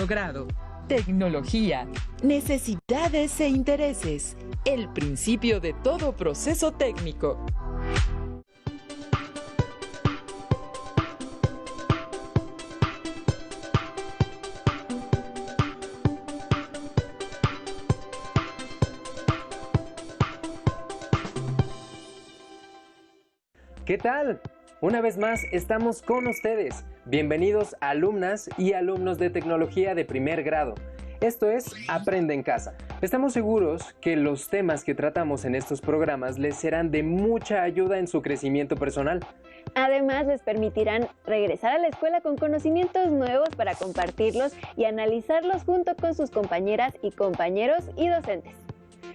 segundo grado. Tecnología, necesidades e intereses. El principio de todo proceso técnico. ¿Qué tal? Una vez más estamos con ustedes. Bienvenidos alumnas y alumnos de tecnología de primer grado. Esto es Aprende en Casa. Estamos seguros que los temas que tratamos en estos programas les serán de mucha ayuda en su crecimiento personal. Además, les permitirán regresar a la escuela con conocimientos nuevos para compartirlos y analizarlos junto con sus compañeras y compañeros y docentes.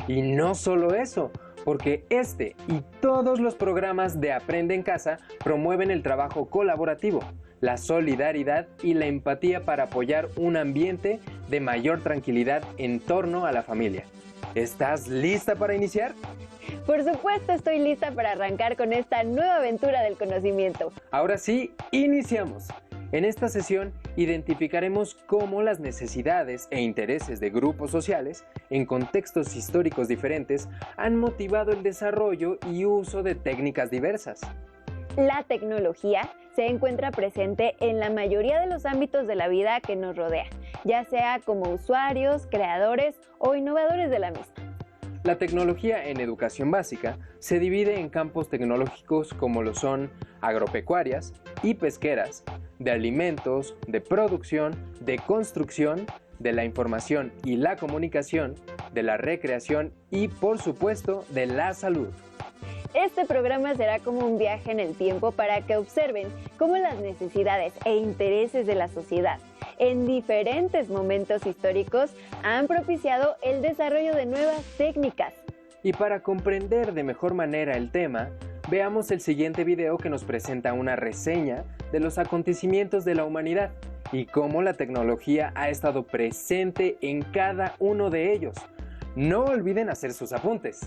Y no solo eso, porque este y todos los programas de Aprende en Casa promueven el trabajo colaborativo, la solidaridad y la empatía para apoyar un ambiente de mayor tranquilidad en torno a la familia. ¿Estás lista para iniciar? Por supuesto, estoy lista para arrancar con esta nueva aventura del conocimiento. Ahora sí, iniciamos. En esta sesión identificaremos cómo las necesidades e intereses de grupos sociales en contextos históricos diferentes han motivado el desarrollo y uso de técnicas diversas. La tecnología se encuentra presente en la mayoría de los ámbitos de la vida que nos rodea, ya sea como usuarios, creadores o innovadores de la misma. La tecnología en educación básica se divide en campos tecnológicos como lo son agropecuarias y pesqueras, de alimentos, de producción, de construcción, de la información y la comunicación, de la recreación y, por supuesto, de la salud. Este programa será como un viaje en el tiempo para que observen cómo las necesidades e intereses de la sociedad en diferentes momentos históricos han propiciado el desarrollo de nuevas técnicas. Y para comprender de mejor manera el tema, veamos el siguiente video que nos presenta una reseña de los acontecimientos de la humanidad y cómo la tecnología ha estado presente en cada uno de ellos. No olviden hacer sus apuntes.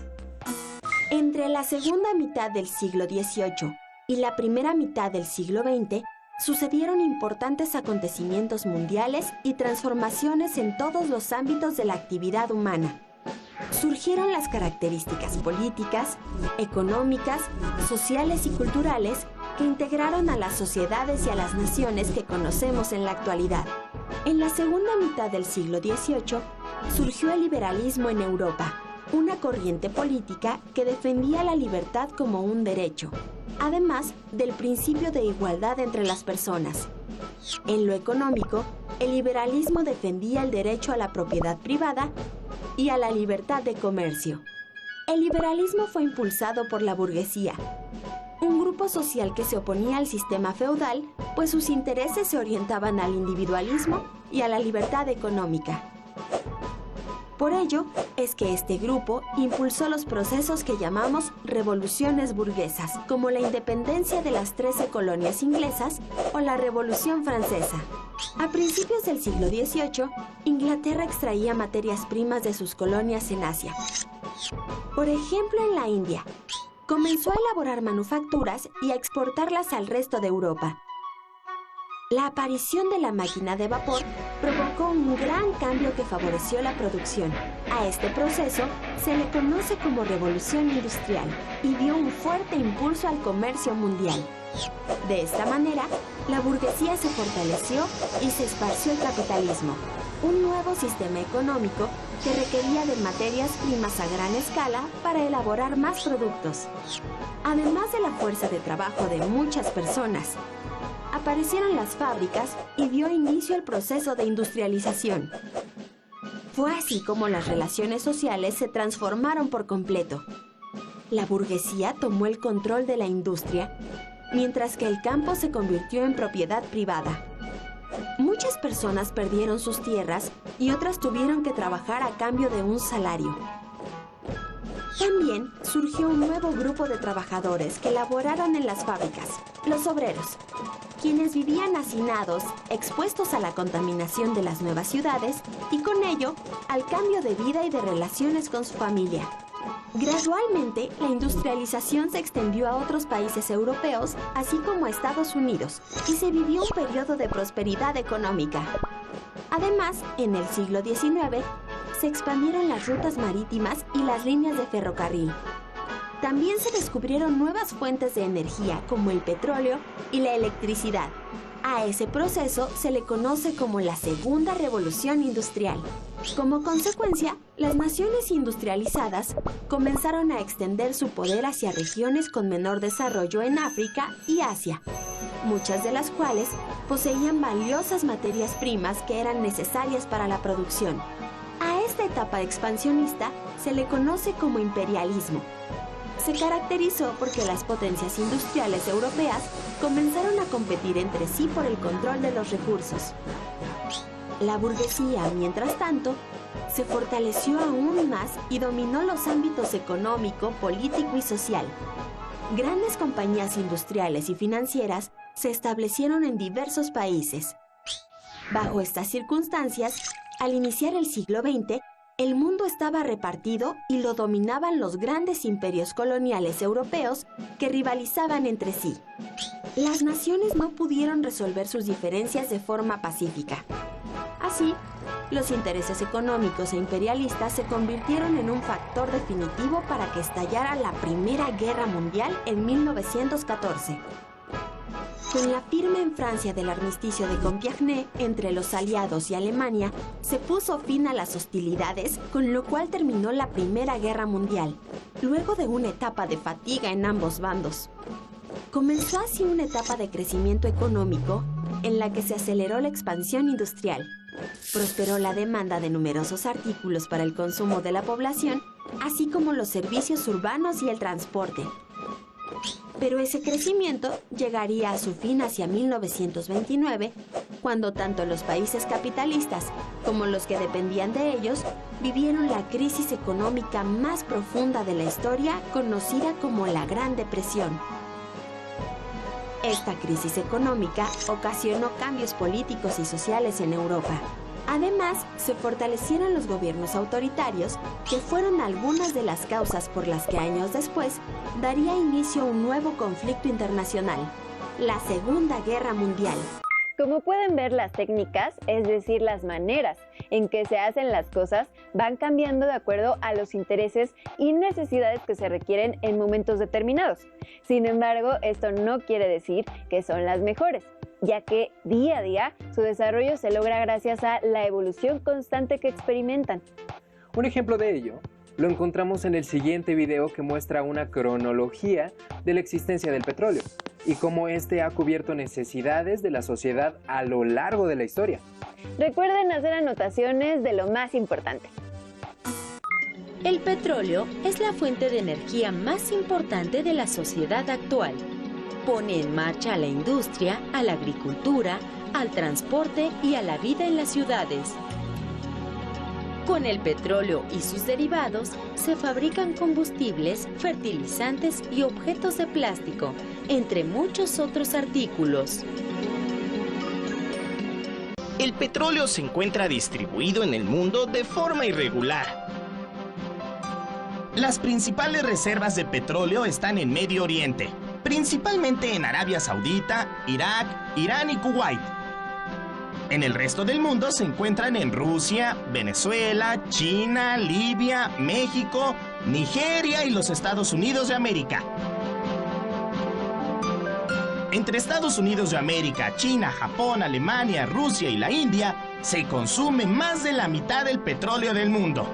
Entre la segunda mitad del siglo XVIII y la primera mitad del siglo XX, sucedieron importantes acontecimientos mundiales y transformaciones en todos los ámbitos de la actividad humana. Surgieron las características políticas, económicas, sociales y culturales que integraron a las sociedades y a las naciones que conocemos en la actualidad. En la segunda mitad del siglo XVIII surgió el liberalismo en Europa, una corriente política que defendía la libertad como un derecho, además del principio de igualdad entre las personas. En lo económico, el liberalismo defendía el derecho a la propiedad privada y a la libertad de comercio. El liberalismo fue impulsado por la burguesía, un grupo social que se oponía al sistema feudal, pues sus intereses se orientaban al individualismo y a la libertad económica. Por ello, es que este grupo impulsó los procesos que llamamos revoluciones burguesas, como la independencia de las 13 colonias inglesas o la Revolución Francesa. A principios del siglo XVIII, Inglaterra extraía materias primas de sus colonias en Asia. Por ejemplo, en la India, comenzó a elaborar manufacturas y a exportarlas al resto de Europa. La aparición de la máquina de vapor provocó un gran cambio que favoreció la producción. A este proceso se le conoce como Revolución Industrial y dio un fuerte impulso al comercio mundial. De esta manera, la burguesía se fortaleció y se esparció el capitalismo, un nuevo sistema económico que requería de materias primas a gran escala para elaborar más productos. Además de la fuerza de trabajo de muchas personas, aparecieron las fábricas y dio inicio al proceso de industrialización. Fue así como las relaciones sociales se transformaron por completo. La burguesía tomó el control de la industria, mientras que el campo se convirtió en propiedad privada. Muchas personas perdieron sus tierras y otras tuvieron que trabajar a cambio de un salario. También surgió un nuevo grupo de trabajadores que laboraron en las fábricas, los obreros, quienes vivían hacinados, expuestos a la contaminación de las nuevas ciudades y con ello al cambio de vida y de relaciones con su familia. Gradualmente, la industrialización se extendió a otros países europeos, así como a Estados Unidos, y se vivió un periodo de prosperidad económica. Además, en el siglo XIX, se expandieron las rutas marítimas y las líneas de ferrocarril. También se descubrieron nuevas fuentes de energía como el petróleo y la electricidad. A ese proceso se le conoce como la Segunda Revolución Industrial. Como consecuencia, las naciones industrializadas comenzaron a extender su poder hacia regiones con menor desarrollo en África y Asia, muchas de las cuales poseían valiosas materias primas que eran necesarias para la producción. A esta etapa expansionista se le conoce como imperialismo. Se caracterizó porque las potencias industriales europeas comenzaron a competir entre sí por el control de los recursos. La burguesía, mientras tanto, se fortaleció aún más y dominó los ámbitos económico, político y social. Grandes compañías industriales y financieras se establecieron en diversos países. Bajo estas circunstancias, al iniciar el siglo XX, el mundo estaba repartido y lo dominaban los grandes imperios coloniales europeos que rivalizaban entre sí. Las naciones no pudieron resolver sus diferencias de forma pacífica. Así, los intereses económicos e imperialistas se convirtieron en un factor definitivo para que estallara la Primera Guerra Mundial en 1914. Con la firma en Francia del armisticio de Compiègne entre los aliados y Alemania, se puso fin a las hostilidades, con lo cual terminó la Primera Guerra Mundial, luego de una etapa de fatiga en ambos bandos. Comenzó así una etapa de crecimiento económico en la que se aceleró la expansión industrial. Prosperó la demanda de numerosos artículos para el consumo de la población, así como los servicios urbanos y el transporte. Pero ese crecimiento llegaría a su fin hacia 1929, cuando tanto los países capitalistas como los que dependían de ellos vivieron la crisis económica más profunda de la historia, conocida como la Gran Depresión. Esta crisis económica ocasionó cambios políticos y sociales en Europa. Además, se fortalecieron los gobiernos autoritarios, que fueron algunas de las causas por las que años después daría inicio a un nuevo conflicto internacional, la Segunda Guerra Mundial. Como pueden ver, las técnicas, es decir, las maneras en que se hacen las cosas, van cambiando de acuerdo a los intereses y necesidades que se requieren en momentos determinados. Sin embargo, esto no quiere decir que son las mejores, ya que día a día su desarrollo se logra gracias a la evolución constante que experimentan. Un ejemplo de ello lo encontramos en el siguiente video, que muestra una cronología de la existencia del petróleo y cómo este ha cubierto necesidades de la sociedad a lo largo de la historia. Recuerden hacer anotaciones de lo más importante. El petróleo es la fuente de energía más importante de la sociedad actual. Pone en marcha a la industria, a la agricultura, al transporte y a la vida en las ciudades. Con el petróleo y sus derivados se fabrican combustibles, fertilizantes y objetos de plástico, entre muchos otros artículos. El petróleo se encuentra distribuido en el mundo de forma irregular. Las principales reservas de petróleo están en Medio Oriente, principalmente en Arabia Saudita, Irak, Irán y Kuwait. En el resto del mundo se encuentran en Rusia, Venezuela, China, Libia, México, Nigeria y los Estados Unidos de América. Entre Estados Unidos de América, China, Japón, Alemania, Rusia y la India, se consume más de la mitad del petróleo del mundo.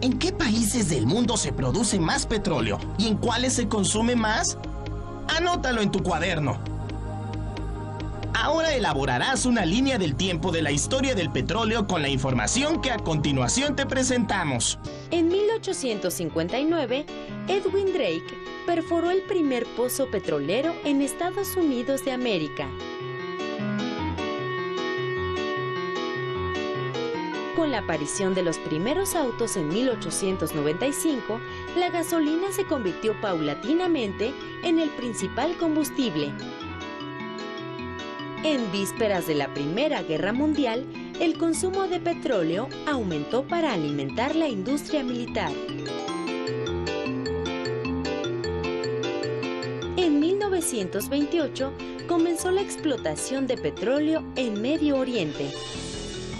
¿En qué países del mundo se produce más petróleo y en cuáles se consume más? Anótalo en tu cuaderno. Ahora elaborarás una línea del tiempo de la historia del petróleo con la información que a continuación te presentamos. En 1859, Edwin Drake perforó el primer pozo petrolero en Estados Unidos de América. Con la aparición de los primeros autos en 1895, la gasolina se convirtió paulatinamente en el principal combustible. En vísperas de la Primera Guerra Mundial, el consumo de petróleo aumentó para alimentar la industria militar. En 1928 comenzó la explotación de petróleo en Medio Oriente.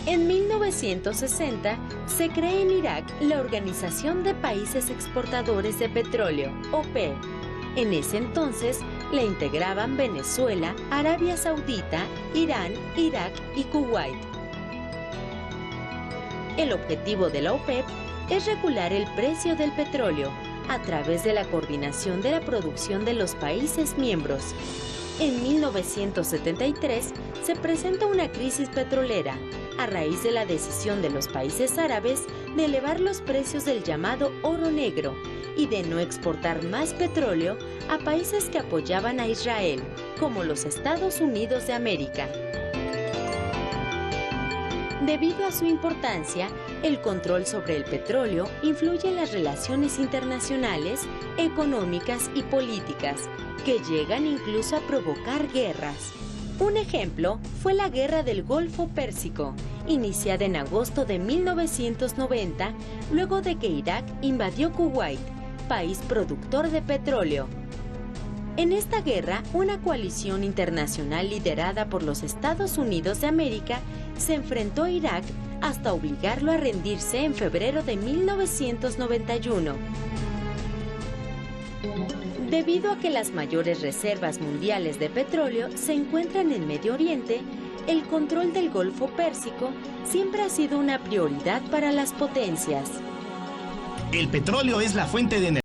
En 1960 se crea en Irak la Organización de Países Exportadores de Petróleo, OPEP. En ese entonces la integraban Venezuela, Arabia Saudita, Irán, Irak y Kuwait. El objetivo de la OPEP es regular el precio del petróleo a través de la coordinación de la producción de los países miembros. En 1973 se presenta una crisis petrolera a raíz de la decisión de los países árabes de elevar los precios del llamado oro negro y de no exportar más petróleo a países que apoyaban a Israel, como los Estados Unidos de América. Debido a su importancia, el control sobre el petróleo influye en las relaciones internacionales, económicas y políticas, que llegan incluso a provocar guerras. Un ejemplo fue la Guerra del Golfo Pérsico, iniciada en agosto de 1990, luego de que Irak invadió Kuwait, país productor de petróleo. En esta guerra, una coalición internacional liderada por los Estados Unidos de América se enfrentó a Irak hasta obligarlo a rendirse en febrero de 1991. Debido a que las mayores reservas mundiales de petróleo se encuentran en Medio Oriente, el control del Golfo Pérsico siempre ha sido una prioridad para las potencias. El petróleo es la fuente de energía